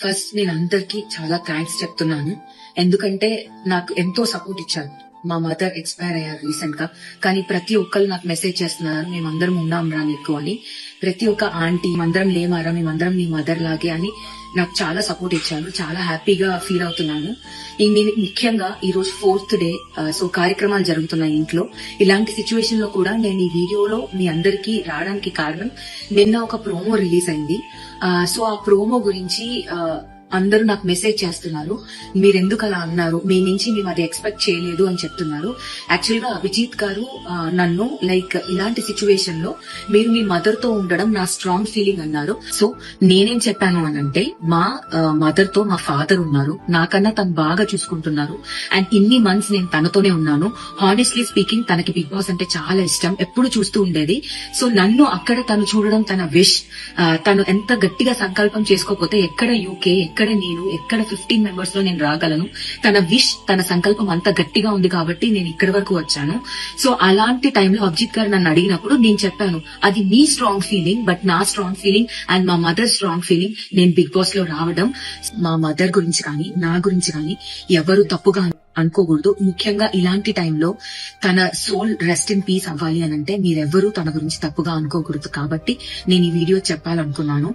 First నేను అందరికి చాలా థ్యాంక్స్ చెప్తున్నాను. ఎందుకంటే నాకు ఎంతో సపోర్ట్ ఇచ్చారు. మా మదర్ ఎక్స్పైర్ అయ్యారు రీసెంట్ గా, కానీ ప్రతి ఒక్కరు నాకు మెసేజ్ చేస్తున్నారు, మేమందరం ఉన్నాం రా నీకు అని. ప్రతి ఒక్క ఆంటీ మేమందరం లేమారా, మేమందరం నీ మదర్ లాగే అని నాకు చాలా సపోర్ట్ ఇచ్చారు. చాలా హ్యాపీగా ఫీల్ అవుతున్నాను. నేను ముఖ్యంగా ఈ రోజు 4th డే, సో కార్యక్రమాలు జరుగుతున్నాయి ఇంట్లో. ఇలాంటి సిచ్యువేషన్ లో కూడా నేను ఈ వీడియోలో మీ అందరికీ రావడానికి కారణం, నిన్న ఒక ప్రోమో రిలీజ్ అయింది. సో ఆ ప్రోమో గురించి అందరూ నాకు మెసేజ్ చేస్తున్నారు, మీరెందుకు అలా అన్నారు, మీ నుంచి మేము అది ఎక్స్పెక్ట్ చేయలేదు అని చెప్తున్నారు. యాక్చువల్ గా అభిజిత్ గారు నన్ను లైక్ ఇలాంటి సిచ్యువేషన్ లో మీరు మీ మదర్ తో ఉండడం నా స్ట్రాంగ్ ఫీలింగ్ అన్నారు. సో నేనేం చెప్పాను అనంటే, మా మదర్ తో మా ఫాదర్ ఉన్నారు, నాకన్నా తను బాగా చూసుకుంటున్నారు. అండ్ ఇన్ని మంత్స్ నేను తనతోనే ఉన్నాను. హానెస్ట్లీ స్పీకింగ్ తనకి బిగ్ బాస్ అంటే చాలా ఇష్టం, ఎప్పుడు చూస్తూ ఉండేది. సో నన్ను అక్కడ తను చూడడం తన విష్. తను ఎంత గట్టిగా సంకల్పం చేసుకోకపోతే ఎక్కడ యూకే, ఎక్కడ నేను, ఎక్కడ 15 మెంబర్స్ లో నేను రాగలను. తన విష్, తన సంకల్పం అంత గట్టిగా ఉంది కాబట్టి నేను ఇక్కడి వరకు వచ్చాను. సో అలాంటి టైంలో అభిజిత్ గారు నన్ను అడిగినప్పుడు నేను చెప్పాను, అది మీ స్ట్రాంగ్ ఫీలింగ్, బట్ నా స్ట్రాంగ్ ఫీలింగ్ అండ్ మా మదర్ స్ట్రాంగ్ ఫీలింగ్ నేను బిగ్ బాస్ లో రావడం. మా మదర్ గురించి కానీ నా గురించి కానీ ఎవరు తప్పుగా అనుకోకూడదు. ముఖ్యంగా ఇలాంటి టైంలో తన సోల్ రెస్ట్ ఇన్ పీస్ అవ్వాలి అని అంటే మీరెవ్వరూ తన గురించి తప్పుగా అనుకోకూడదు. కాబట్టి నేను ఈ వీడియో చెప్పాలనుకున్నాను.